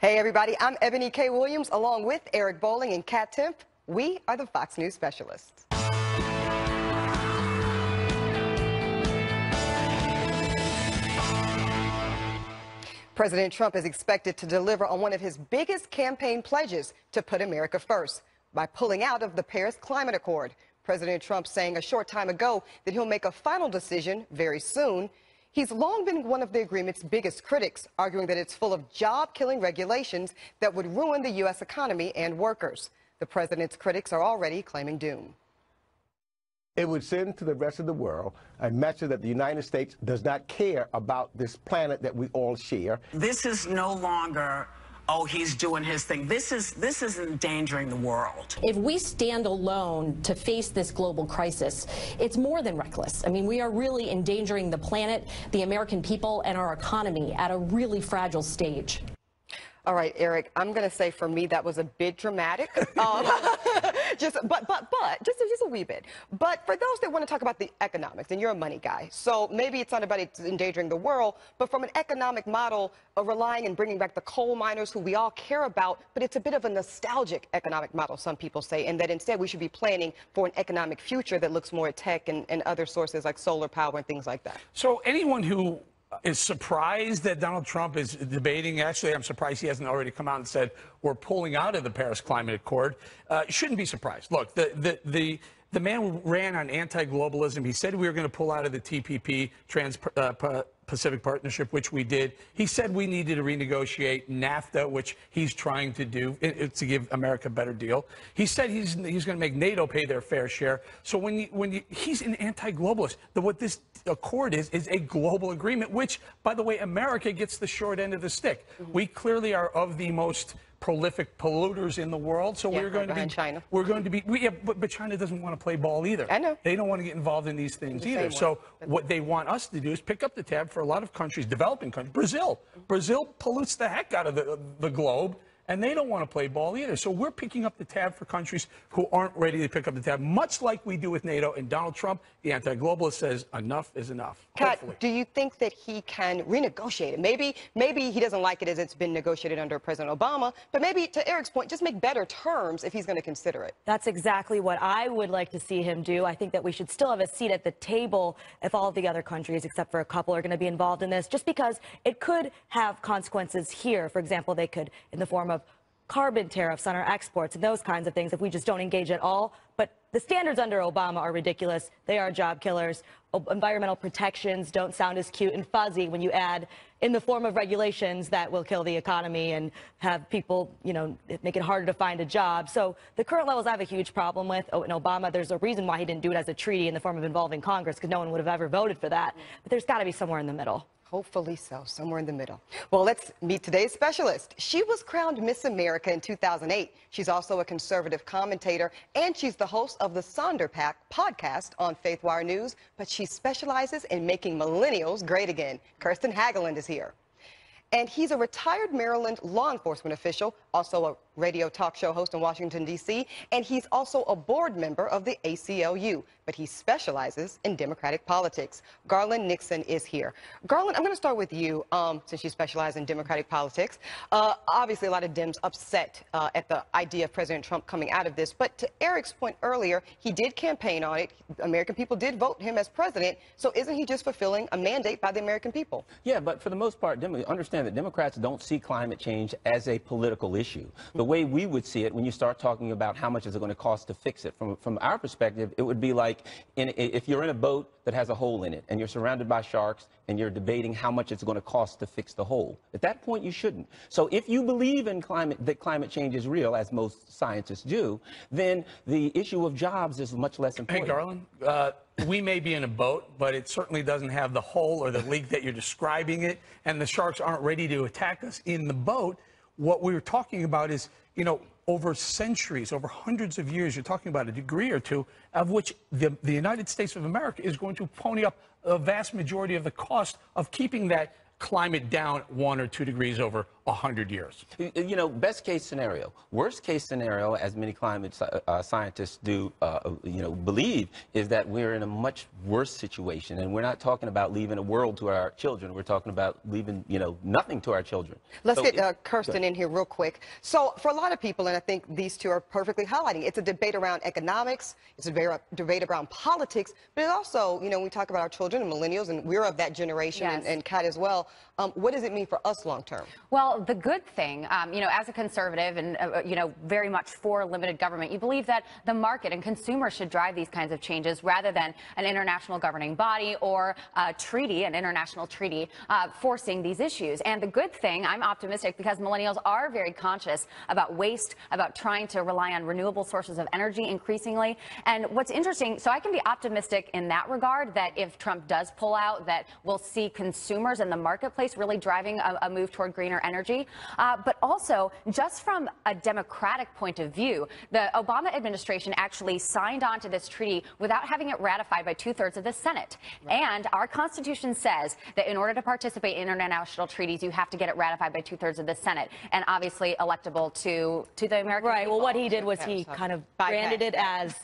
Hey, everybody. I'm Eboni K. Williams, along with Eric Bolling and Kat Timpf. We are the Fox News Specialists. President Trump is expected to deliver on one of his biggest campaign pledges to put America first by pulling out of the Paris Climate Accord. President Trump saying a short time ago that he'll make a final decision very soon. He's long been one of the agreement's biggest critics, arguing that it's full of job-killing regulations that would ruin the U.S. economy and workers. The president's critics are already claiming doom. It would send to the rest of the world a message that the United States does not care about this planet that we all share. This is no longer, oh, he's doing his thing. This is endangering the world. If we stand alone to face this global crisis, it's more than reckless. I mean, we are really endangering the planet, the American people, and our economy at a really fragile stage. All right, Eric, I'm going to say for me that was a bit dramatic, just a wee bit. But for those that want to talk about the economics, and you're a money guy, so maybe it's not about it endangering the world, but from an economic model of relying and bringing back the coal miners who we all care about, but it's a bit of a nostalgic economic model, some people say, and that instead we should be planning for an economic future that looks more at tech and other sources like solar power and things like that. So anyone who is surprised that Donald Trump is debating. Actually, I'm surprised he hasn't already come out and said we're pulling out of the Paris Climate Accord. Shouldn't be surprised. Look, the man ran on anti-globalism. He said we were going to pull out of the TPP, Trans-Pacific Partnership, which we did. He said we needed to renegotiate NAFTA, which he's trying to do to give America a better deal. He said he's going to make NATO pay their fair share. So he's an anti-globalist. What this accord is a global agreement, which, by the way, America gets the short end of the stick. Mm-hmm. We clearly are of the most prolific polluters in the world, so we're going to be China. We're going to be, but China doesn't want to play ball either. I know. They don't want to get involved in these things either. So what they want us to do is pick up the tab for a lot of countries, developing countries. Brazil pollutes the heck out of the globe, and they don't want to play ball either. So we're picking up the tab for countries who aren't ready to pick up the tab, much like we do with NATO. And Donald Trump, the anti-globalist, says enough is enough. Kat, do you think that he can renegotiate it? Maybe he doesn't like it as it's been negotiated under President Obama, but maybe, to Eric's point, just make better terms if he's going to consider it. That's exactly what I would like to see him do. I think that we should still have a seat at the table if all of the other countries, except for a couple, are going to be involved in this, just because it could have consequences here. For example, they could, in the form of carbon tariffs on our exports and those kinds of things if we just don't engage at all. But the standards under Obama are ridiculous. They are job killers. Environmental protections don't sound as cute and fuzzy when you add in the form of regulations that will kill the economy and have people, make it harder to find a job. So the current levels I have a huge problem with. In Obama, there's a reason why he didn't do it as a treaty in the form of involving Congress, because no one would have ever voted for that. But there's got to be somewhere in the middle. Hopefully so, somewhere in the middle. Well, let's meet today's specialist. She was crowned Miss America in 2008. She's also a conservative commentator, and she's the host of the Sonderpack podcast on FaithWire News, but she specializes in making millennials great again. Kirsten Haglund is here. And he's a retired Maryland law enforcement official, also a radio talk show host in Washington, D.C., and he's also a board member of the ACLU, but he specializes in Democratic politics. Garland Nixon is here. Garland, I'm going to start with you, since you specialize in Democratic politics. Obviously, a lot of Dems upset at the idea of President Trump coming out of this, but to Eric's point earlier, he did campaign on it. American people did vote him as president, so isn't he just fulfilling a mandate by the American people? Yeah, but for the most part, understand that Democrats don't see climate change as a political issue. The way we would see it when you start talking about how much is it going to cost to fix it, from our perspective, it would be like if you're in a boat that has a hole in it and you're surrounded by sharks and you're debating how much it's going to cost to fix the hole. At that point, you shouldn't. So if you believe in that climate change is real, as most scientists do, then the issue of jobs is much less important. Hey, Garland, we may be in a boat, but it certainly doesn't have the hole or the leak that you're describing it, and the sharks aren't ready to attack us in the boat. What we were talking about is, over centuries, over hundreds of years, you're talking about a degree or two, of which the United States of America is going to pony up a vast majority of the cost of keeping that climate down 1 or 2 degrees over 100 years. You know, best case scenario. Worst case scenario, as many climate scientists do, believe, is that we're in a much worse situation. And we're not talking about leaving a world to our children. We're talking about leaving, nothing to our children. Let's get Kirsten in here real quick. So for a lot of people, and I think these two are perfectly highlighting, it's a debate around economics, it's a debate around politics, but it also, when we talk about our children and millennials, and we're of that generation, Yes. and Kat as well, what does it mean for us long term? Well, the good thing, as a conservative and, very much for limited government, you believe that the market and consumers should drive these kinds of changes rather than an international governing body or a treaty, an international treaty, forcing these issues. And the good thing, I'm optimistic because millennials are very conscious about waste, about trying to rely on renewable sources of energy increasingly. And what's interesting, so I can be optimistic in that regard that if Trump does pull out, that we'll see consumers in the marketplace really driving a move toward greener energy. But also, just from a democratic point of view, the Obama administration actually signed on to this treaty without having it ratified by 2/3 of the Senate. Right. And our Constitution says that in order to participate in international treaties, you have to get it ratified by 2/3 of the Senate and obviously electable to the American Right. people. Well, what he did was he kind of branded it as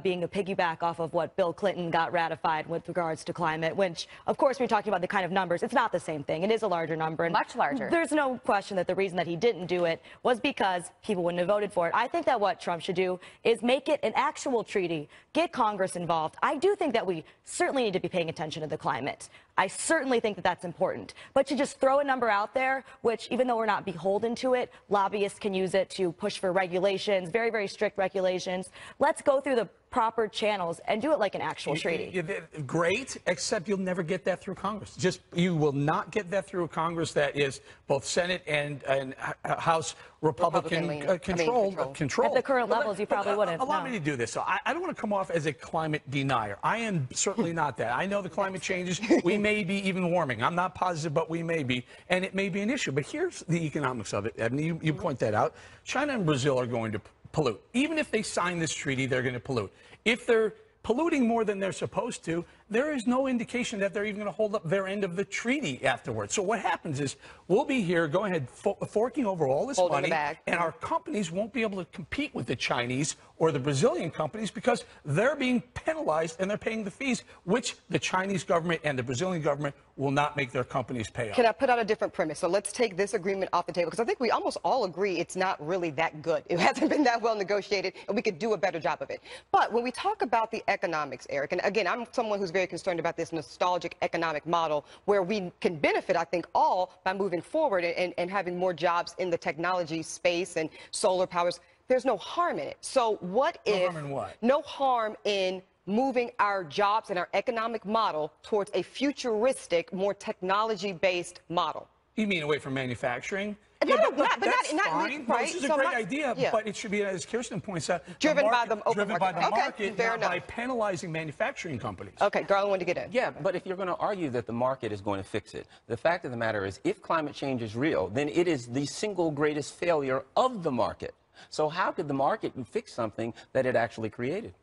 being a piggyback off of what Bill Clinton got ratified with regards to climate, which, of course, we're talking about the kind of numbers. It's not the same thing. It is a larger number. And much larger. There's no question that the reason that he didn't do it was because people wouldn't have voted for it. I think that what Trump should do is make it an actual treaty, get Congress involved. I do think that we certainly need to be paying attention to the climate. I certainly think that that's important. But to just throw a number out there, which even though we're not beholden to it, lobbyists can use it to push for regulations, very, very strict regulations. Let's go through the proper channels and do it like an actual treaty. Great, except you'll never get that through Congress. You will not get that through a Congress that is both Senate and House Republican controlled. At the current levels, you probably wouldn't. Allow me to do this. So I don't want to come off as a climate denier. I am certainly not that. I know the climate changes. We may be even warming. I'm not positive, but we may be. And it may be an issue. But here's the economics of it, Eboni. You point that out. China and Brazil are going to pollute. Even if they sign this treaty, they're going to pollute. If they're polluting more than they're supposed to, there is no indication that they're even going to hold up their end of the treaty afterwards. So what happens is we'll be here, go ahead, forking over all this money, and our companies won't be able to compete with the Chinese or the Brazilian companies because they're being penalized and they're paying the fees, which the Chinese government and the Brazilian government will not make their companies pay off. Can I put out a different premise? So let's take this agreement off the table, because I think we almost all agree it's not really that good. It hasn't been that well negotiated, and we could do a better job of it. But when we talk about the economics, Eric, and again, I'm someone who's very concerned about this nostalgic economic model where we can benefit, I think, all by moving forward and having more jobs in the technology space and solar powers. There's no harm in it. So what if... No harm in what? No harm in moving our jobs and our economic model towards a futuristic, more technology-based model. You mean away from manufacturing? No, Yeah, but that's not fine. right. This is a So great my- idea, yeah. but it should be, as Kirsten points out, Driven by the open driven by the market. Okay, market, fair not by enough. penalizing manufacturing companies. Okay, Garland wanted to get in. Yeah, but if you're going to argue that the market is going to fix it, the fact of the matter is, if climate change is real, then it is the single greatest failure of the market. So how could the market fix something that it actually created?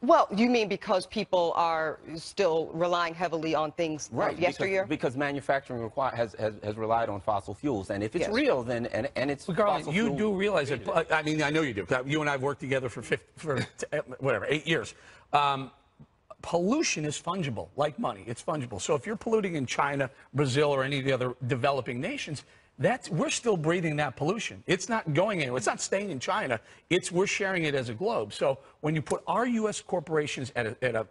Well, you mean because people are still relying heavily on things of yesteryear? Because manufacturing has relied on fossil fuels, and if it's real, then and it's Garland, fossil you fuel do realize that. I mean, I know you do. You and I have worked together for 8 years. Pollution is fungible, like money. It's fungible. So if you're polluting in China, Brazil, or any of the other developing nations, we're still breathing that pollution. It's not going anywhere. It's not staying in China. We're sharing it as a globe. So when you put our U.S. corporations at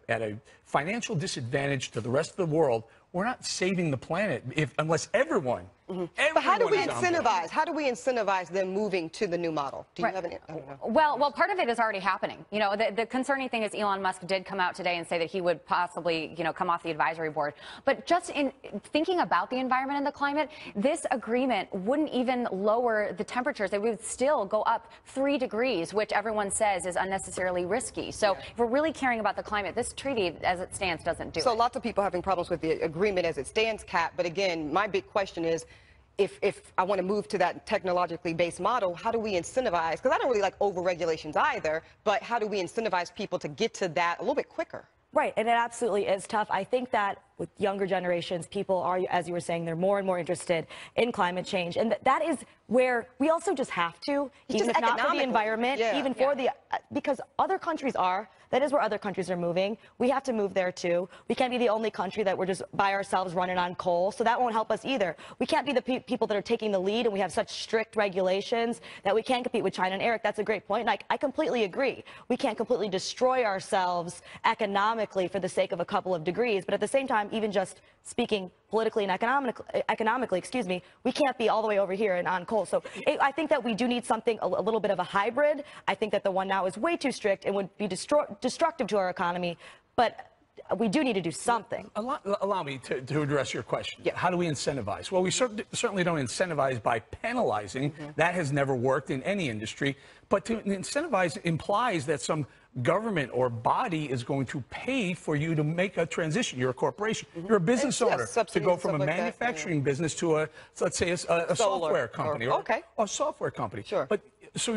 a financial disadvantage to the rest of the world, we're not saving the planet unless everyone. But how do we incentivize? How do we incentivize them moving to the new model? Do you have any? I don't know. Well, part of it is already happening. You know, the concerning thing is Elon Musk did come out today and say that he would possibly, come off the advisory board. But just in thinking about the environment and the climate, this agreement wouldn't even lower the temperatures. They would still go up 3 degrees, which everyone says is unnecessarily risky. So if we're really caring about the climate, this treaty, as it stands, doesn't do it. So lots of people having problems with the agreement as it stands, Kat. But again, my big question is, if I want to move to that technologically based model, how do we incentivize? Because I don't really like over-regulations either, but how do we incentivize people to get to that a little bit quicker? Right, and it absolutely is tough. I think that with younger generations, people are, as you were saying, they're more and more interested in climate change. And that is where we also just have to, even if not for the environment, even for the, because other countries are, that is where other countries are moving. We have to move there too. We can't be the only country that we're just by ourselves running on coal, so that won't help us either. We can't be the people that are taking the lead, and we have such strict regulations that we can't compete with China. And Eric, that's a great point, and I completely agree. We can't completely destroy ourselves economically for the sake of a couple of degrees, but at the same time, even just speaking politically and economically, excuse me, we can't be all the way over here and on coal. So I think that we do need something, a little bit of a hybrid. I think that the one now is way too strict and would be destructive to our economy, but we do need to do something. Allow me to address your question. How do we incentivize? Well, we certainly don't incentivize by penalizing. That has never worked in any industry. But to incentivize implies that some government or body is going to pay for you to make a transition. You're a corporation. You're a business owner. To go from a manufacturing business to a, let's say, a software company or a software company. But so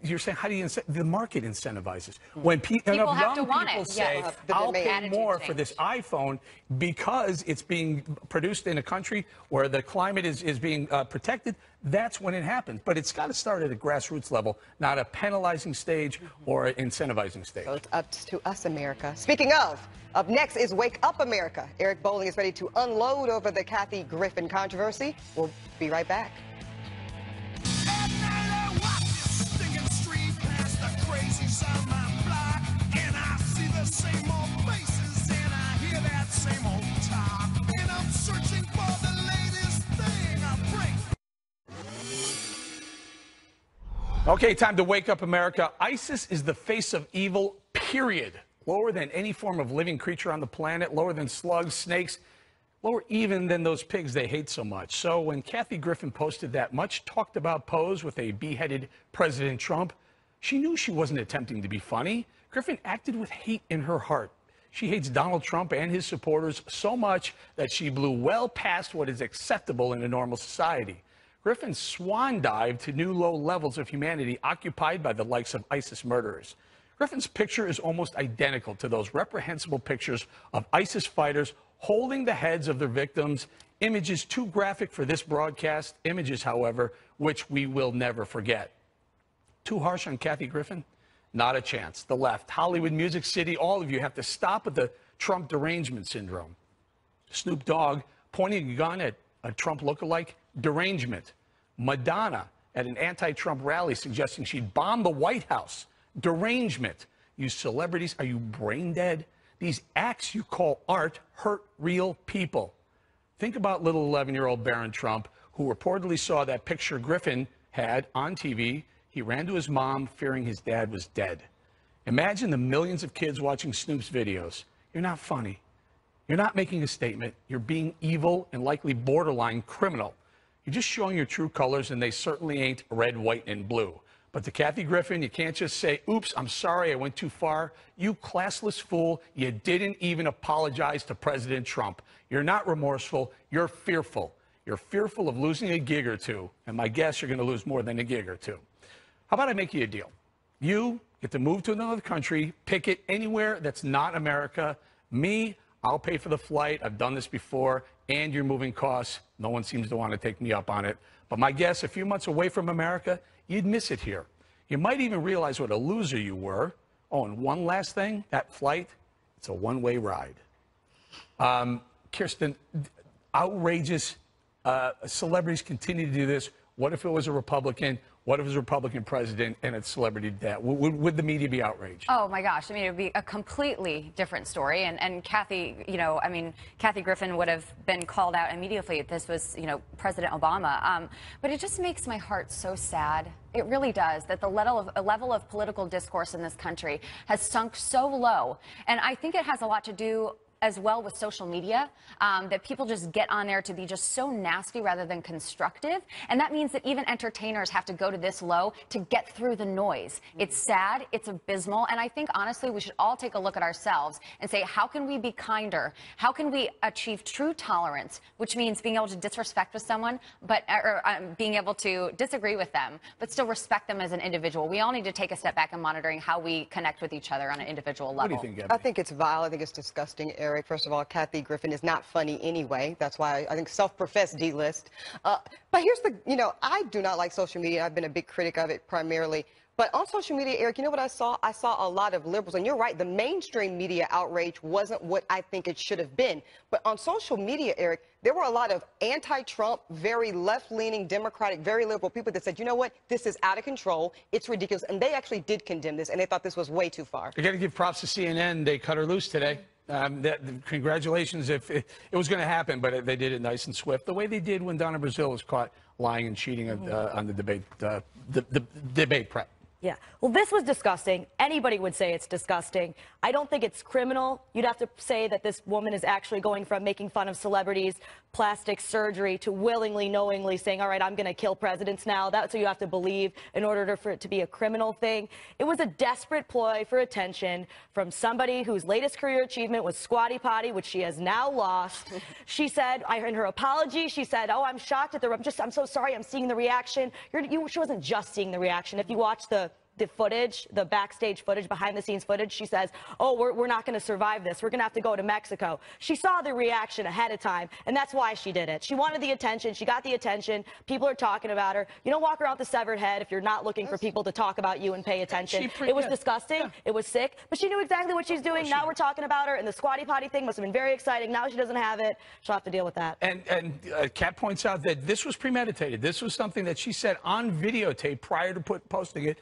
you're saying, how do you the market incentivizes? When people young people say, I'll pay more for this iPhone because it's being produced in a country where the climate is being protected, that's when it happens. But it's got to start at a grassroots level, not a penalizing stage or an incentivizing stage. So it's up to us, America. Speaking of, up next is Wake Up America. Eric Bolling is ready to unload over the Kathy Griffin controversy. We'll be right back. Okay, time to wake up, America. ISIS is the face of evil, period. Lower than any form of living creature on the planet, lower than slugs, snakes, lower even than those pigs they hate so much. So when Kathy Griffin posted that much talked about pose with a beheaded President Trump, she knew she wasn't attempting to be funny. Griffin acted with hate in her heart. She hates Donald Trump and his supporters so much that she blew well past what is acceptable in a normal society. Griffin swan dived to new low levels of humanity occupied by the likes of ISIS murderers. Griffin's picture is almost identical to those reprehensible pictures of ISIS fighters holding the heads of their victims, images too graphic for this broadcast, images, however, which we will never forget. Too harsh on Kathy Griffin? Not a chance. The left, Hollywood, Music City, all of you have to stop at the Trump derangement syndrome. Snoop Dogg pointing a gun at a Trump lookalike, derangement. Madonna at an anti-Trump rally suggesting she'd bomb the White House, derangement. You celebrities, are you brain dead? These acts you call art hurt real people. Think about little 11-year-old Barron Trump, who reportedly saw that picture Griffin had on TV. He ran to his mom, fearing his dad was dead. Imagine the millions of kids watching Snoop's videos. You're not funny. You're not making a statement. You're being evil and likely borderline criminal. You're just showing your true colors, and they certainly ain't red, white, and blue. But to Kathy Griffin, you can't just say, oops, I'm sorry, I went too far. You classless fool, you didn't even apologize to President Trump. You're not remorseful, you're fearful. You're fearful of losing a gig or two, and my guess you're going to lose more than a gig or two. How about I make you a deal? You get to move to another country, pick it anywhere that's not America. Me, I'll pay for the flight. I've done this before, and your moving costs. No one seems to want to take me up on it. But my guess, a few months away from America, you'd miss it here. You might even realize what a loser you were. Oh, and one last thing, that flight, it's a one-way ride. Kirsten, outrageous. Celebrities continue to do this. What if it was a Republican? What if it was a Republican president and a celebrity death? Would the media be outraged? Oh, my gosh. I mean, it would be a completely different story. And Kathy, Kathy Griffin would have been called out immediately if this was, President Obama. But it just makes my heart so sad. It really does, that the level of political discourse in this country has sunk so low. And I think it has a lot to do as well with social media, that people just get on there to be just so nasty rather than constructive. And that means that even entertainers have to go to this low to get through the noise. It's sad, it's abysmal, and I think honestly we should all take a look at ourselves and say, how can we be kinder? How can we achieve true tolerance, which means being able to disrespect with someone, but being able to disagree with them, but still respect them as an individual. We all need to take a step back and monitoring how we connect with each other on an individual level. What do you think, Eboni? I think it's vile. I think it's disgusting, Eric. Eric. First of all, Kathy Griffin is not funny anyway. That's why I think self-professed D-list. But here's the, I do not like social media. I've been a big critic of it primarily. But on social media, Eric, you know what I saw? I saw a lot of liberals. And you're right, the mainstream media outrage wasn't what I think it should have been. But on social media, Eric, there were a lot of anti-Trump, very left-leaning, Democratic, very liberal people that said, you know what, this is out of control. It's ridiculous. And they actually did condemn this, and they thought this was way too far. I got to give props to CNN. They cut her loose today. Congratulations if it was going to happen, but they did it nice and swift, the way they did when Donna Brazile was caught lying and cheating on the debate, the debate prep. Yeah. Well, this was disgusting. Anybody would say it's disgusting. I don't think it's criminal. You'd have to say that this woman is actually going from making fun of celebrities, plastic surgery, to willingly, knowingly saying, all right, I'm going to kill presidents now. That's what you have to believe in order for it to be a criminal thing. It was a desperate ploy for attention from somebody whose latest career achievement was squatty potty, which she has now lost. She said, in her apology, she said, oh, I'm shocked at I'm so sorry, I'm seeing the reaction. She wasn't just seeing the reaction. If you watch the footage, the backstage footage, behind the scenes footage, she says, oh, we're not going to survive this. We're going to have to go to Mexico. She saw the reaction ahead of time, and that's why she did it. She wanted the attention. She got the attention. People are talking about her. You don't walk around with a severed head if you're not looking for people to talk about you and pay attention. It was disgusting. Yeah. It was sick, but she knew exactly what she's doing. Now we're talking about her, and the squatty potty thing must have been very exciting. Now she doesn't have it. She'll have to deal with that. And Kat points out that this was premeditated. This was something that she said on videotape prior to posting it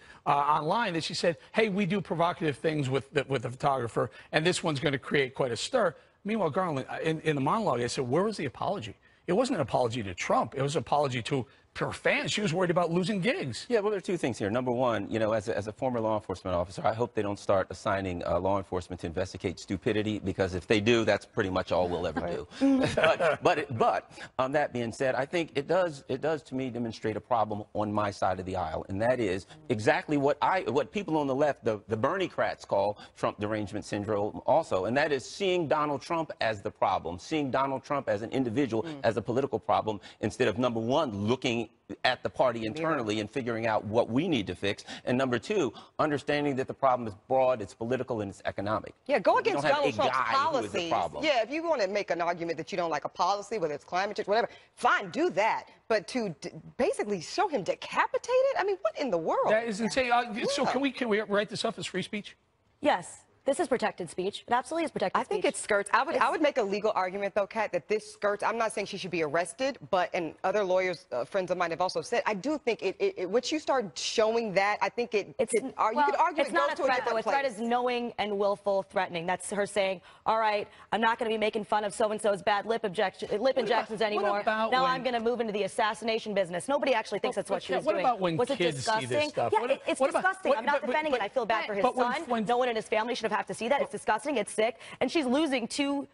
online, that she said, hey, we do provocative things with the photographer, and this one's going to create quite a stir. Meanwhile, Garland, in the monologue, I said, where was the apology? It wasn't an apology to Trump. It was an apology to her fans. She was worried about losing gigs. Yeah, well, there are two things here. Number one, as a former law enforcement officer, I hope they don't start assigning law enforcement to investigate stupidity, because if they do, that's pretty much all we'll ever do. But on that being said, I think it does to me demonstrate a problem on my side of the aisle, and that is exactly what people on the left, the Bernie-crats, call Trump derangement syndrome also, and that is seeing Donald Trump as the problem, seeing Donald Trump as an individual, as a political problem, instead of, number one, looking at the party internally and figuring out what we need to fix, and number two, understanding that the problem is broad, it's political, and it's economic. Yeah, go against Donald Trump's policies. Yeah, if you want to make an argument that you don't like a policy, whether it's climate change, whatever, fine, do that. But to basically show him decapitated, I mean, what in the world? That is insane. So can we write this up as free speech? Yes. This is protected speech. It absolutely is protected speech. I think it skirts. I would make a legal argument, though, Kat, that this skirts. I'm not saying she should be arrested, but, and other lawyers, friends of mine have also said, I do think once you start showing that, I think you could argue it's not a threat, though. A threat is knowing and willful threatening. That's her saying, all right, I'm not going to be making fun of so-and-so's bad lip injections anymore. Now I'm going to move into the assassination business. Nobody actually thinks that's what she was doing. What about when was it kids disgusting? see this stuff? Yeah, it's disgusting. I'm not defending it. I feel bad for his son. No one in his family should have to see that. It's disgusting. It's sick. And she's losing to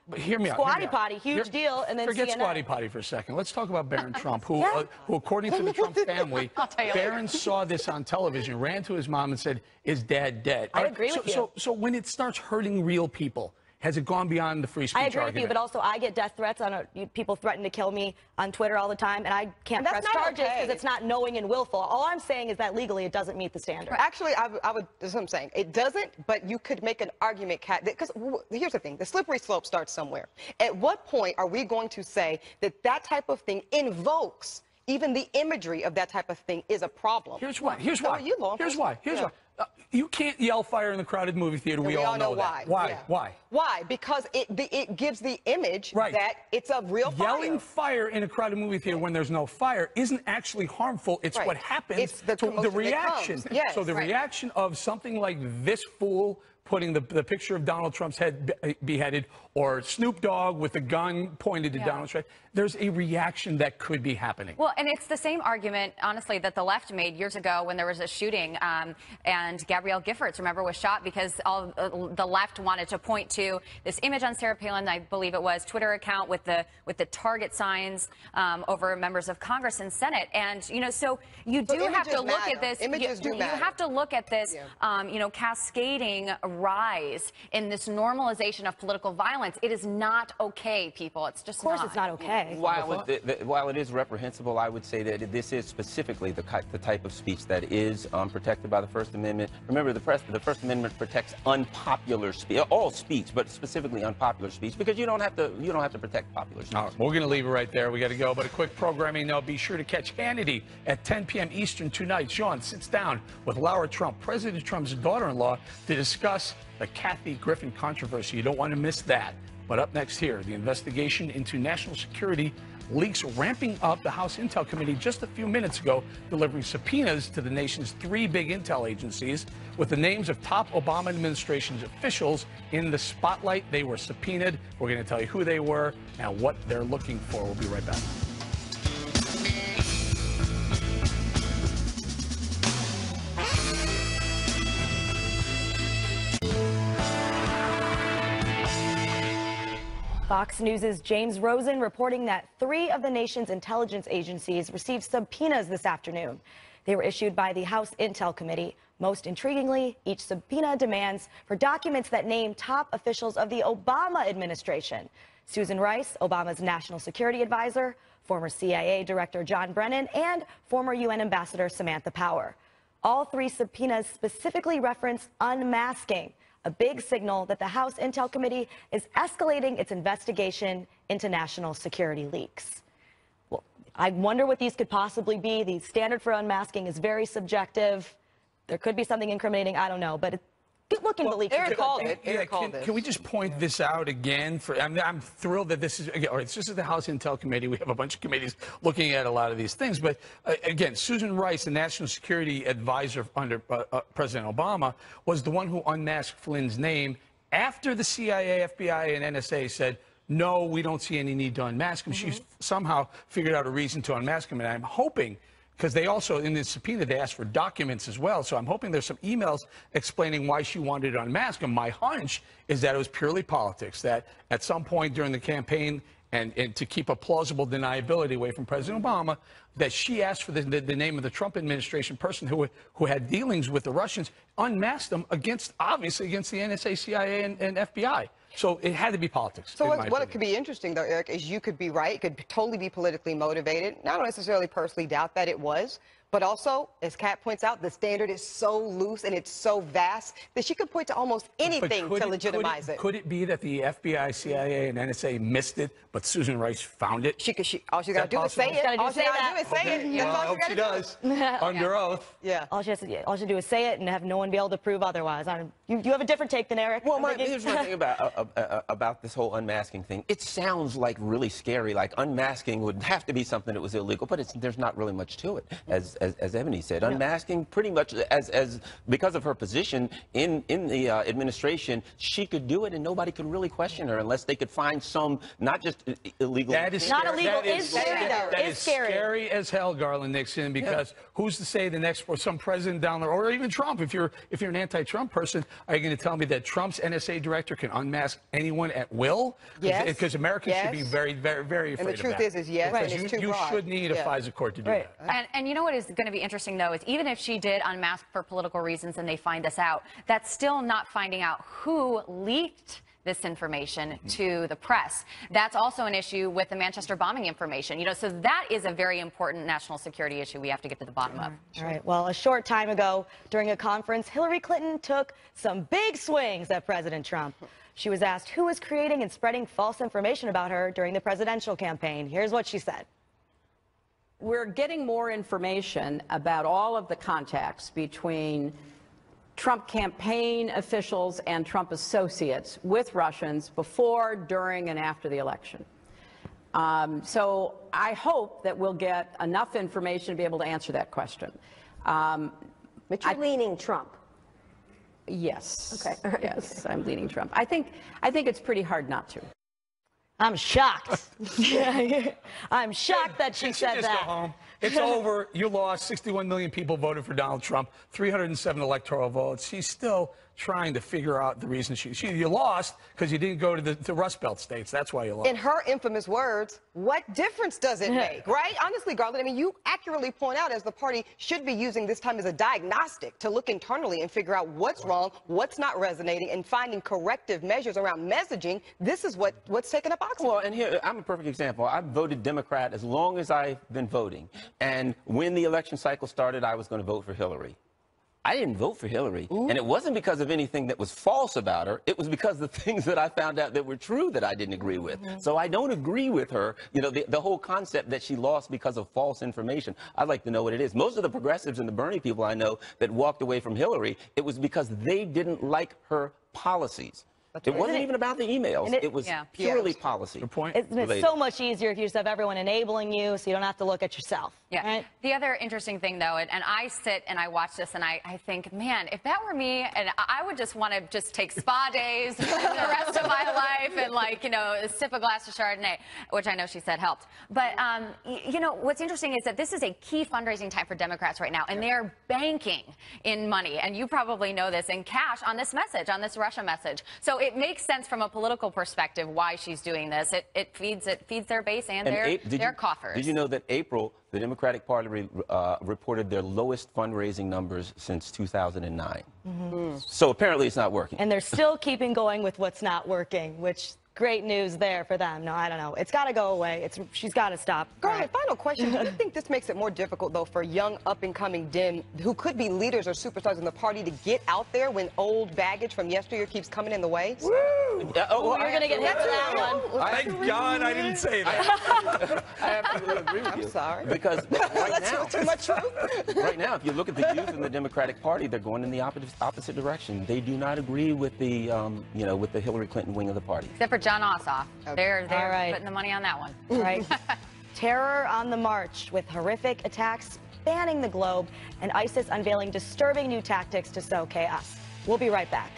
squatty potty. Huge deal. And then forget CNN. Squatty potty for a second. Let's talk about Barron Trump, who according to the Trump family, Barron saw this on television, ran to his mom and said, is dad dead? I agree with you. So when it starts hurting real people, has it gone beyond the free speech argument? I agree with you, but also I get death threats on people threaten to kill me on Twitter all the time, and I can't press charges because it's not knowing and willful. All I'm saying is that legally it doesn't meet the standard. Actually, I would. That's what I'm saying. It doesn't, but you could make an argument, Kat, because here's the thing: the slippery slope starts somewhere. At what point are we going to say that that type of thing invokes? Even the imagery of that type of thing is a problem. Here's why. Here's why. You can't yell fire in the crowded movie theater. We all know why. Why? Yeah. Why? Why? Because it gives the image that it's a real fire. Yelling fire in a crowded movie theater when there's no fire isn't actually harmful. It's what happens. It's the reaction. Yes, so the reaction of something like this fool putting the picture of Donald Trump's head beheaded, or Snoop Dogg with a gun pointed to Donald Trump, there's a reaction that could be happening. Well, and it's the same argument, honestly, that the left made years ago when there was a shooting, and Gabrielle Giffords, remember, was shot because the left wanted to point to this image on Sarah Palin, I believe it was, Twitter account with the target signs over members of Congress and Senate. And, so you do have to look at this. Images do matter. You have to look at this, cascading rise in this normalization of political violence. It is not okay, people. It's just Of course it's not okay. While it is reprehensible, I would say that this is specifically the type of speech that is protected by the First Amendment. Remember, the First Amendment protects unpopular speech, all speech, but specifically unpopular speech, because you don't have to protect popular speech. All right, we're going to leave it right there. We got to go, but a quick programming note: be sure to catch Hannity at 10 p.m. Eastern tonight. Sean sits down with Laura Trump, President Trump's daughter-in-law, to discuss the Kathy Griffin controversy. You don't want to miss that. But up next here, the investigation into national security leaks ramping up. The House Intel Committee just a few minutes ago delivering subpoenas to the nation's 3 big intel agencies with the names of top Obama administration's officials in the spotlight. They were subpoenaed. We're going to tell you who they were and what they're looking for. We'll be right back. Fox News' James Rosen reporting that 3 of the nation's intelligence agencies received subpoenas this afternoon. They were issued by the House Intel Committee. Most intriguingly, each subpoena demands for documents that name top officials of the Obama administration. Susan Rice, Obama's national security advisor, former CIA Director John Brennan, and former UN Ambassador Samantha Power. All 3 subpoenas specifically reference unmasking, a big signal that the House Intel Committee is escalating its investigation into national security leaks. Well, I wonder what these could possibly be. The standard for unmasking is very subjective. There could be something incriminating. I don't know, but good look into leaks. Eric called it. Eric called it. Can we just point this out again? I'm thrilled that this is, again, all right, this is the House Intel Committee. We have a bunch of committees looking at a lot of these things. But again, Susan Rice, the National Security Advisor under President Obama, was the one who unmasked Flynn's name after the CIA, FBI, and NSA said, no, we don't see any need to unmask him. She's somehow figured out a reason to unmask him. And I'm hoping, because they also, in the subpoena, they asked for documents as well. So I'm hoping there's some emails explaining why she wanted to unmask him. My hunch is that it was purely politics, that at some point during the campaign, and to keep a plausible deniability away from President Obama, that she asked for the name of the Trump administration person who had dealings with the Russians, unmasked them obviously against the NSA, CIA, and FBI. So it had to be politics. So what could be interesting, though, Eric, is you could be right. It could totally be politically motivated. I don't necessarily personally doubt that it was. But also, as Kat points out, the standard is so loose and it's so vast that she could point to almost anything to legitimize it. Could it be that the FBI, CIA, and NSA missed it, but Susan Rice found it? All she got to do is say it. All she got to do is say it. Well, I hope she does. Under oath. Yeah. All she has to do is say it and have no one be able to prove otherwise. You have a different take than Eric. Well, here's one thing about this whole unmasking thing. It sounds like really scary, like unmasking would have to be something that was illegal, but there's not really much to it, as Eboni said. Unmasking, pretty much as because of her position in the administration, she could do it and nobody could really question her unless they could find some, not just illegal. That is not illegal. Is scary though. That is scary as hell, Garland, Nixon, because who's to say the next, or some president down there, or even Trump, if you're an anti-Trump person, are you going to tell me that Trump's NSA director can unmask anyone at will? Yes. Because Americans should be very, very, very afraid of that. And the truth is yes, because and it's too you broad. should need a FISA court to do that. And you know what is going to be interesting, though, is even if she did unmask for political reasons and they find this out, that's still not finding out who leaked this information to the press. That's also an issue with the Manchester bombing information. You know, so that is a very important national security issue we have to get to the bottom of. All right. Well, a short time ago, during a conference, Hillary Clinton took some big swings at President Trump. She was asked who was creating and spreading false information about her during the presidential campaign. Here's what she said. We're getting more information about all of the contacts between Trump campaign officials and Trump associates with Russians before, during, and after the election. So I hope that we'll get enough information to be able to answer that question. But you're leaning Trump. Yes. Okay. Yes, I'm leaning Trump. I think it's pretty hard not to. I'm shocked. I'm shocked that she said just that. go home? It's over. You lost. 61 million people voted for Donald Trump. 307 electoral votes. She's still trying to figure out the reason you lost because you didn't go to the Rust Belt states. That's why you lost. In her infamous words, what difference does it make, right? Honestly, Garland, I mean, you accurately point out as the party should be using this time as a diagnostic to look internally and figure out what's wrong, what's not resonating, and finding corrective measures around messaging. This is what's taking up oxygen. Well, and here, I'm a perfect example. I've voted Democrat as long as I've been voting. And when the election cycle started, I was going to vote for Hillary. I didn't vote for Hillary, and it wasn't because of anything that was false about her. It was because the things that I found out that were true that I didn't agree with. So I don't agree with her, you know, the whole concept that she lost because of false information. I'd like to know what it is. Most of the progressives and the Bernie people I know that walked away from Hillary, it was because they didn't like her policies. It wasn't even about the emails. It was purely policy. Good point. It's so much easier if you just have everyone enabling you so you don't have to look at yourself. Yeah. Right? The other interesting thing, though, and I sit and I watch this and I think, man, if that were me, and I would just want to just take spa days for the rest of my life and, like, you know, sip a glass of Chardonnay, which I know she said helped. But, you know, what's interesting is that this is a key fundraising time for Democrats right now, and they're banking in money, and you probably know this, in cash on this message, on this Russia message. So it makes sense from a political perspective why she's doing this. It feeds their base and their coffers. Did you know that April, the Democratic Party reported their lowest fundraising numbers since 2009? So apparently it's not working. And they're still keeping going with what's not working, which great news there for them. No, I don't know. It's got to go away. She's got to stop. Garland, final question. Do you think this makes it more difficult, though, for young, up-and-coming Dem who could be leaders or superstars in the party to get out there when old baggage from yesteryear keeps coming in the way? Woo! You're going to get hit for that one. Thank God I didn't say that. I absolutely agree with you. I'm sorry. Because right now, too much truth. right now, if you look at the youth in the Democratic Party, they're going in the opposite direction. They do not agree with the, you know, with the Hillary Clinton wing of the party. Except for John Ossoff. Okay. They're putting the money on that one. Right. Terror on the march with horrific attacks spanning the globe and ISIS unveiling disturbing new tactics to sow chaos. We'll be right back.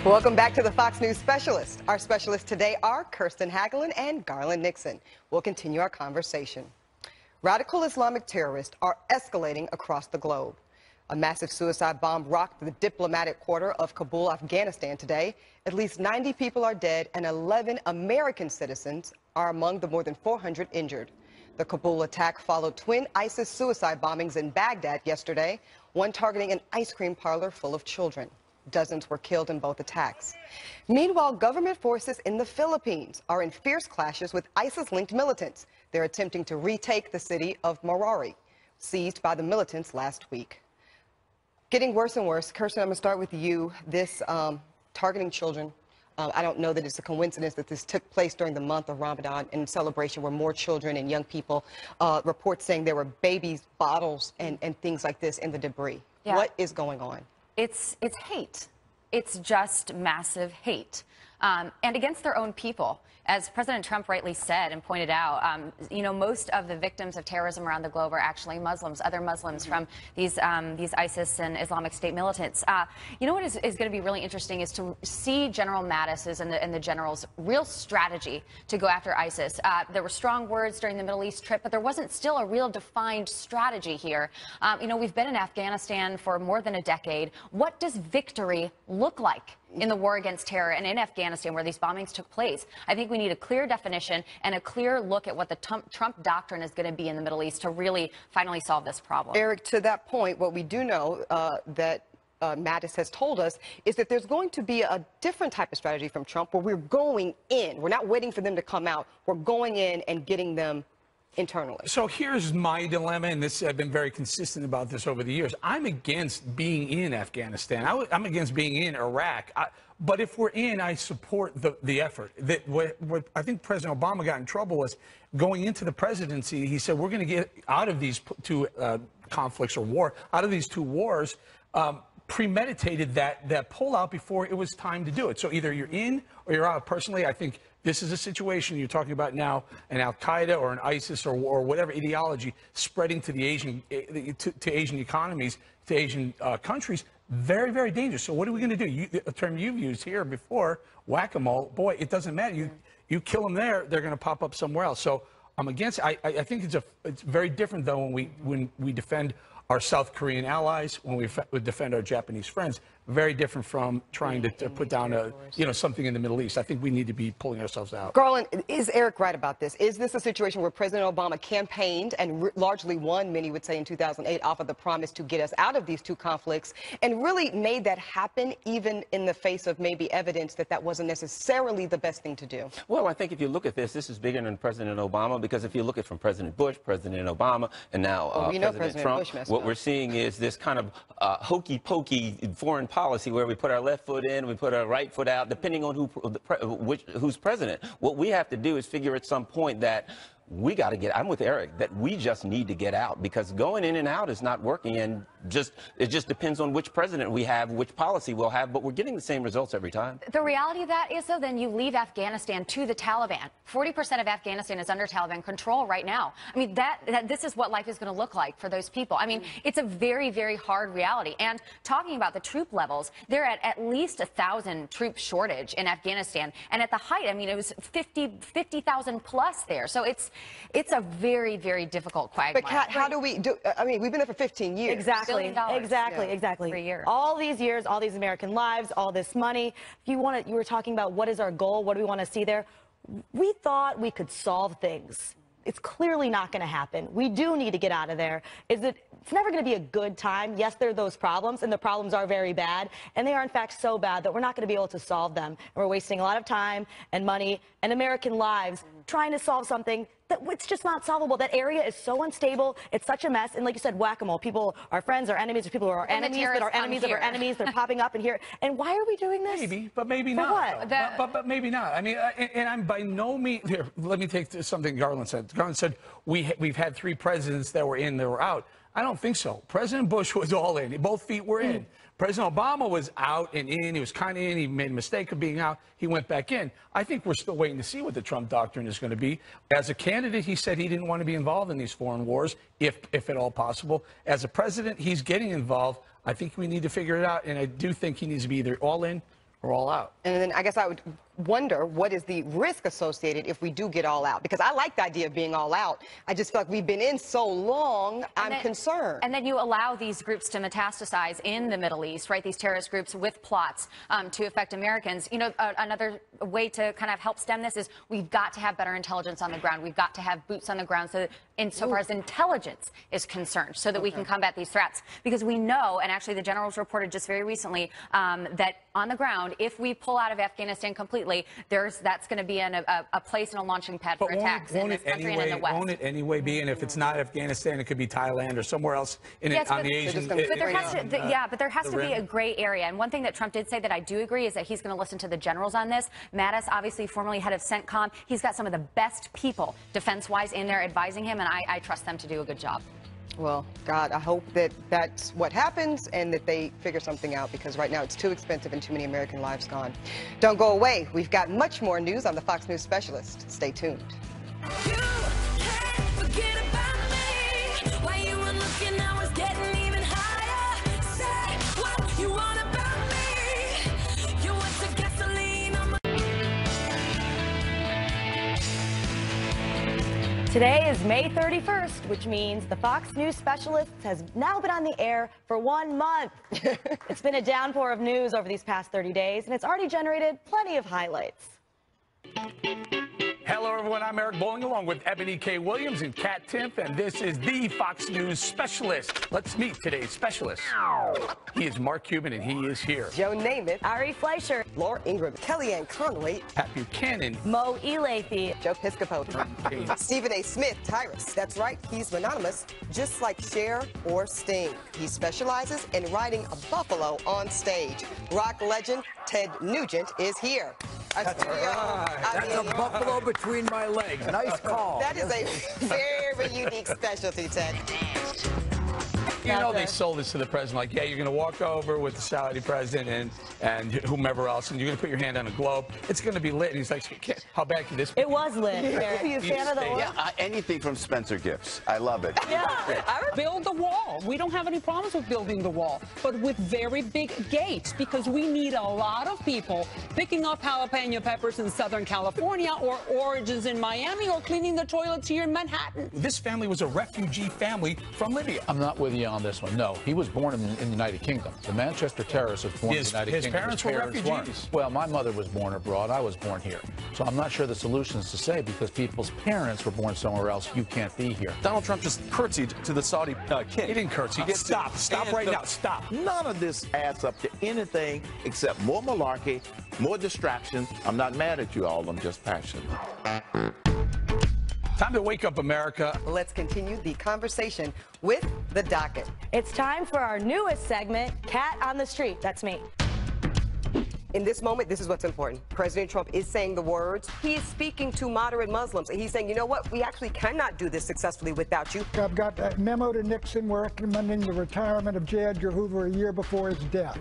Welcome back to the Fox News Specialist. Our specialists today are Kirsten Haglund and Garland Nixon. We'll continue our conversation. Radical Islamic terrorists are escalating across the globe. A massive suicide bomb rocked the diplomatic quarter of Kabul, Afghanistan today. At least 90 people are dead and 11 American citizens are among the more than 400 injured. The Kabul attack followed twin ISIS suicide bombings in Baghdad yesterday, one targeting an ice cream parlor full of children. Dozens were killed in both attacks. Meanwhile, government forces in the Philippines are in fierce clashes with ISIS-linked militants. They're attempting to retake the city of Marari, seized by the militants last week. Getting worse and worse. Kirsten, I'm going to start with you. This targeting children, I don't know that it's a coincidence that this took place during the month of Ramadan in celebration where more children and young people, reports saying there were babies, bottles, and things like this in the debris. Yeah. What is going on? It's hate. It's just massive hate. And against their own people. As President Trump rightly said and pointed out, you know, most of the victims of terrorism around the globe are actually Muslims, other Muslims from these ISIS and Islamic State militants. You know what is going to be really interesting is to see General Mattis's and the general's real strategy to go after ISIS. There were strong words during the Middle East trip, but there wasn't still a real defined strategy here. You know, we've been in Afghanistan for more than a decade. What does victory look like in the war against terror and in Afghanistan where these bombings took place? I think we need a clear definition and a clear look at what the Trump doctrine is going to be in the Middle East to really finally solve this problem. Eric, to that point, what we do know that Mattis has told us is that there's going to be a different type of strategy from Trump where we're going in. We're not waiting for them to come out. We're going in and getting them internally. So here's my dilemma, and this I've been very consistent about this over the years. I'm against being in Afghanistan. I'm against being in Iraq. But if we're in, I support the effort. What I think President Obama got in trouble was going into the presidency. He said we're going to get out of these two conflicts or war, out of these two wars. Premeditated that pullout before it was time to do it. So either you're in or you're out. Personally, I think this is a situation you're talking about now, an Al-Qaeda or an ISIS or whatever ideology spreading to the Asian to Asian economies, to Asian countries. very, very dangerous. So what are we going to do? A term you've used here before, whack-a-mole. Boy, it doesn't matter. You kill them there, they're going to pop up somewhere else. So I'm against. I think it's very different though when we defend our South Korean allies, when we defend our Japanese friends. Very different from trying to put down something in the Middle East. I think we need to be pulling ourselves out. Garland, is Eric right about this? Is this a situation where President Obama campaigned and largely won, many would say, in 2008 off of the promise to get us out of these two conflicts, and really made that happen even in the face of maybe evidence that wasn't necessarily the best thing to do? Well, I think if you look at this is bigger than President Obama, because if you look at from President Bush, President Obama, and now President Trump, what we're seeing is this kind of hokey-pokey foreign policy where we put our left foot in, we put our right foot out, depending on who's president. What we have to do is figure at some point that we got to I'm with Eric, that we just need to get out, because going in and out is not working, and it just depends on which president we have, which policy we'll have, but we're getting the same results every time. The reality of that is, though, then you leave Afghanistan to the Taliban. 40% of Afghanistan is under Taliban control right now. I mean, this is what life is going to look like for those people. I mean, it's a very, very hard reality. And talking about the troop levels, they're at least 1,000 troop shortage in Afghanistan. And at the height, I mean, it was 50,000 plus there. So it's a very, very difficult quagmire. But Kat, how do we do? I mean, we've been there for 15 years. Exactly. Exactly. Per year. All these years, all these American lives, all this money. If you were talking about what is our goal, what do we want to see there? We thought we could solve things. It's clearly not going to happen. We do need to get out of there. It's never going to be a good time. Yes, there are those problems, and the problems are very bad, and they are in fact so bad that we're not going to be able to solve them. And we're wasting a lot of time and money and American lives trying to solve something that it's just not solvable. That area is so unstable. It's such a mess. And like you said, whack-a-mole. People are friends or enemies, or people who are enemies that are enemies of our enemies. They're popping up in here. And why are we doing this? Maybe, but maybe For not. What? But maybe not. I mean, and I'm by no means. Here, let me take something Garland said. Garland said we've had 3 presidents that were in, that were out. I don't think so. President Bush was all in. Both feet were in. President Obama was out and in. He was kind of in. He made a mistake of being out. He went back in. I think we're still waiting to see what the Trump doctrine is going to be. As a candidate, he said he didn't want to be involved in these foreign wars, if at all possible. As a president, he's getting involved. I think we need to figure it out, and I do think he needs to be either all in or all out. And then I guess I would wonder, what is the risk associated if we do get all out? Because I like the idea of being all out. I just feel like we've been in so long, I'm concerned. And then you allow these groups to metastasize in the Middle East, right? These terrorist groups with plots to affect Americans. You know, another way to kind of help stem this is we've got to have better intelligence on the ground. We've got to have boots on the ground, so that insofar as intelligence is concerned, so that we can combat these threats. Because we know, and actually the generals reported just very recently, that on the ground, if we pull out of Afghanistan completely, that's going to be a place and a launching pad for attacks in this country and in the West. Won't it anyway be? And if it's not Afghanistan, it could be Thailand or somewhere else on the Asian. But there has to be a gray area. And one thing that Trump did say that I do agree is that he's going to listen to the generals on this. Mattis, obviously formerly head of CENTCOM, he's got some of the best people defense-wise in there advising him, and I trust them to do a good job. Well, God, I hope that that's what happens and that they figure something out, because right now it's too expensive and too many American lives gone. Don't go away. We've got much more news on the Fox News Specialist. Stay tuned. You can't forget about me. Why you were looking, I was getting even higher. Say what you want about me. You want the gasoline on my... Today is May 31st, which means the Fox News Specialist has now been on the air for 1 month. It's been a downpour of news over these past 30 days, and it's already generated plenty of highlights. Hello, everyone. I'm Eric Bolling, along with Eboni K. Williams and Kat Timpf, and this is the Fox News Specialist. Let's meet today's specialist. He is Mark Cuban, and he is here. Joe Namath, Ari Fleischer, Laura Ingram, Kellyanne Conway, Pat Buchanan, Mo Elathi, Joe Piscopo, Stephen A. Smith, Tyrus. That's right, he's anonymous, just like Cher or Sting. He specializes in riding a buffalo on stage. Rock legend Ted Nugent is here. That's a buffalo between my legs. Nice call. That is a very unique specialty, Ted. You know they sold this to the president, like, yeah, you're going to walk over with the Saudi president and whomever else, and you're going to put your hand on a globe. It's going to be lit. And he's like, how bad can this be? It was lit. You a fan of the war? Yeah, anything from Spencer Gifts. I love it. Yeah. Build the wall. We don't have any problems with building the wall, but with very big gates, because we need a lot of people picking up jalapeno peppers in Southern California or oranges in Miami or cleaning the toilets here in Manhattan. This family was a refugee family from Libya. I'm not with you on this one. No, he was born in the United Kingdom. The Manchester terrorist was born in the United Kingdom. His parents were refugees. Weren't. Well, my mother was born abroad. I was born here. So I'm not sure the solution is to say because people's parents were born somewhere else, you can't be here. Donald Trump just curtsied to the Saudi king. He didn't curtsy. Stop right now. Stop. None of this adds up to anything except more malarkey, more distraction. I'm not mad at you all. I'm just passionate. Time to wake up, America. Let's continue the conversation with the docket. It's time for our newest segment, Cat on the Street. That's me. In this moment, this is what's important. President Trump is saying the words. He is speaking to moderate Muslims, and he's saying, you know what? We actually cannot do this successfully without you. I've got a memo to Nixon recommending the retirement of J. Edgar Hoover a year before his death.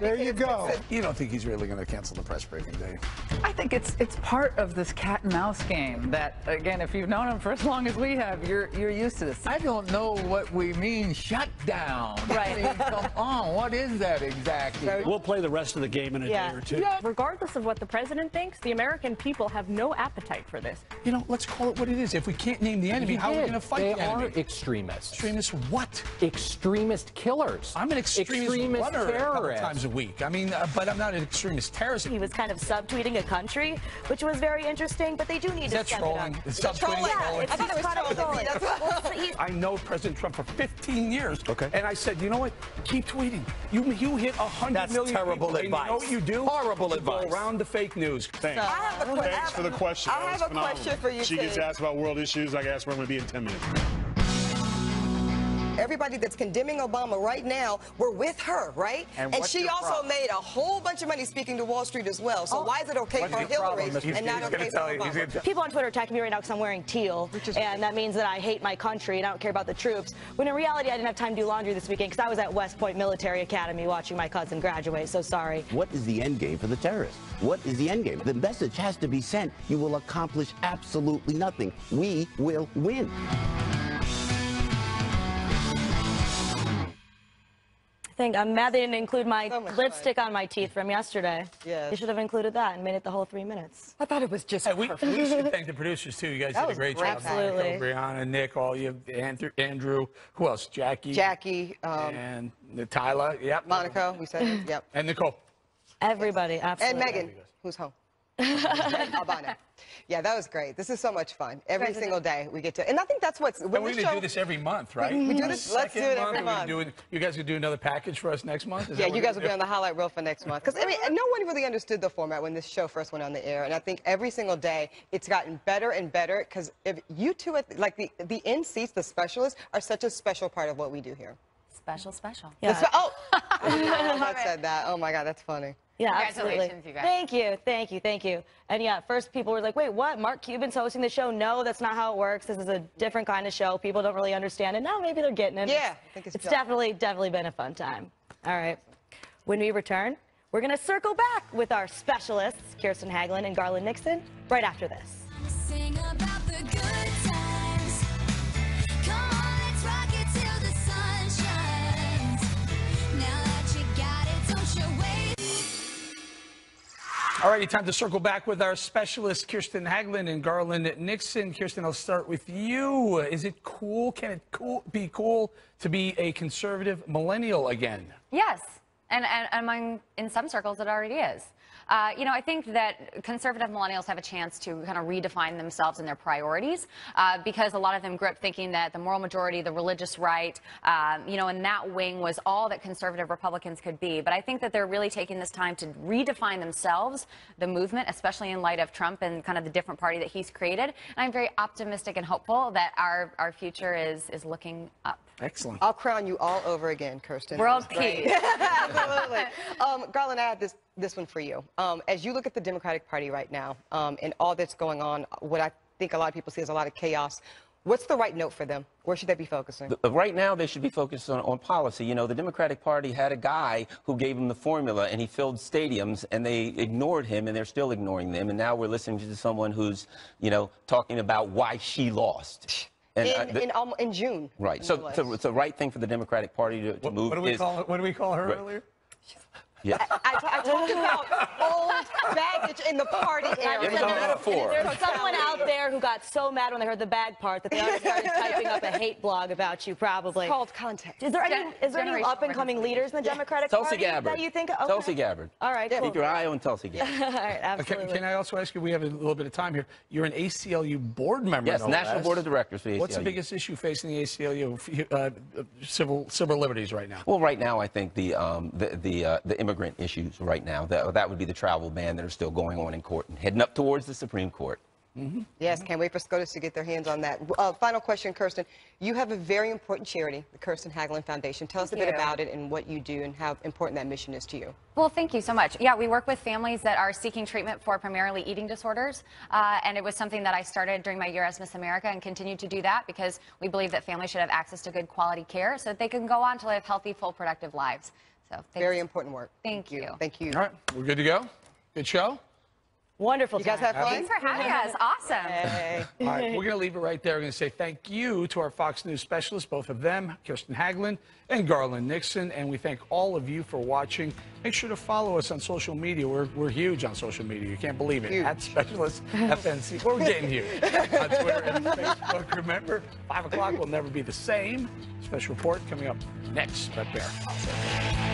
There you go. You don't think he's really going to cancel the press briefing, do you? I think it's part of this cat and mouse game that, again, if you've known him for as long as we have, you're used to this. I don't know what we mean shut down. Right. I mean, come on, what is that exactly? We'll play the rest of the game in a day or two. Yeah, regardless of what the president thinks, the American people have no appetite for this. You know, let's call it what it is. If we can't name the enemy, how are we going to fight the enemy? They are extremists. Extremists what? Extremist killers. I'm an extremist runner a couple times a week. I mean, but I'm not an extremist terrorist. He was kind of subtweeting a country, which was very interesting, but they do need to step it up. Is that trolling? Yeah, I thought it was trolling. I know President Trump for 15 years. Okay. And I said, you know what? Keep tweeting. You hit 100 million terrible people, advice. And you know what you do? Horrible advice. Go around the fake news. Thanks. Thanks for the question. I have a question for you, She gets asked about world issues. I asked where I'm going to be in 10 minutes. Everybody that's condemning Obama right now, we're with her, right? And she also made a whole bunch of money speaking to Wall Street as well. So why is it okay for Hillary and not okay for Obama? People on Twitter attacking me right now because I'm wearing teal, and that means that I hate my country and I don't care about the troops. When in reality, I didn't have time to do laundry this weekend because I was at West Point Military Academy watching my cousin graduate. So sorry. What is the end game for the terrorists? What is the end game? The message has to be sent. You will accomplish absolutely nothing. We will win. I'm mad they didn't include my lipstick on my teeth from yesterday. Yeah. They should have included that and made it the whole 3 minutes. I thought it was just we should thank the producers, too. You guys did a great job. Absolutely. Brianna, Nick, all you, Andrew, who else? Jackie. And Tyler, yep. Monica, we said it, yep. And Nicole. Everybody, absolutely. And Megan, who's home. Albana. Yeah, that was great. This is so much fun. Every single day we get to, and I think that's what's. And we're going to do this every month, right? We do this. Let's do it every month. You guys could do another package for us next month? Yeah, you guys will be on the highlight reel for next month. Because I mean, no one really understood the format when this show first went on the air, and I think every single day it's gotten better and better. Because if you two, like the in-seats, the specialists, are such a special part of what we do here. Special. Yeah. I said that. Oh my God, that's funny. Yeah, Congratulations, absolutely. you guys. Thank you. And yeah, first people were like, wait, what? Mark Cuban's hosting the show? No, that's not how it works. This is a different kind of show. People don't really understand it. Now maybe they're getting it. Yeah, I think it's definitely been a fun time. All right. When we return, we're going to circle back with our specialists, Kirsten Haglund and Garland Nixon, right after this. Sing about the good times. Come on, let's rock it till the sun shines. Now that you got it, don't you wait. All righty, time to circle back with our specialists, Kirsten Haglund and Garland Nixon. Kirsten, I'll start with you. Is it cool? Can it be cool to be a conservative millennial again? Yes, and in some circles it already is. You know, I think that conservative millennials have a chance to kind of redefine themselves and their priorities because a lot of them grew up thinking that the moral majority, the religious right, you know, and that wing was all that conservative Republicans could be. But I think that they're really taking this time to redefine themselves, the movement, especially in light of Trump and kind of the different party that he's created. And I'm very optimistic and hopeful that our future is looking up. Excellent. I'll crown you all over again, Kirsten. World peace. Absolutely. Garland, I have this one for you. As you look at the Democratic Party right now and all that's going on, what I think a lot of people see is a lot of chaos, What's the right note for them? Where should they be focusing? Right now, they should be focused on policy. You know, the Democratic Party had a guy who gave them the formula, and he filled stadiums, and they ignored him, and they're still ignoring them. And now we're listening to someone who's, you know, talking about why she lost. And, in June. Right. So it's the right thing for the Democratic Party to move. What do we call her earlier? Yeah. I talked about old baggage in the party area. It was a metaphor. There's someone out there who got so mad when they heard the bag part that they already started typing up a hate blog about you, probably. It's called context. Is there any up-and-coming leaders in the Democratic Tulsi Party Gabbard. that you think? Okay. Tulsi Gabbard. All right, cool. Keep your eye on Tulsi Gabbard. All right, absolutely. Can I also ask you, we have a little bit of time here. You're an ACLU board member. Yes, no National less. Board of Directors for the ACLU. What's the biggest issue facing the ACLU civil liberties right now? Well, right now, I think the immigrant issues right now, that would be the travel ban that are still going on in court and heading up towards the Supreme Court. Yes, can't wait for SCOTUS to get their hands on that. Final question, Kirsten. You have a very important charity, the Kirsten Haglund Foundation. Tell us a bit about it and what you do and how important that mission is to you. Well, thank you so much. Yeah, we work with families that are seeking treatment for primarily eating disorders. And it was something that I started during my year as Miss America and continue to do that because we believe that families should have access to good quality care so that they can go on to live healthy, full, productive lives. So thanks. Very important work. Thank you. Thank you. All right, we're good to go? Good show? Wonderful. You guys have fun? Thanks for having us. Awesome. Hey. All right, we're going to leave it right there. We're going to say thank you to our Fox News specialists, both of them, Kirsten Haglund and Garland Nixon. And we thank all of you for watching. Make sure to follow us on social media. We're huge on social media. You can't believe it. Huge. At Specialists FNC. We're getting huge. On Twitter and Facebook. Remember, 5 o'clock will never be the same. Special report coming up next. Right there.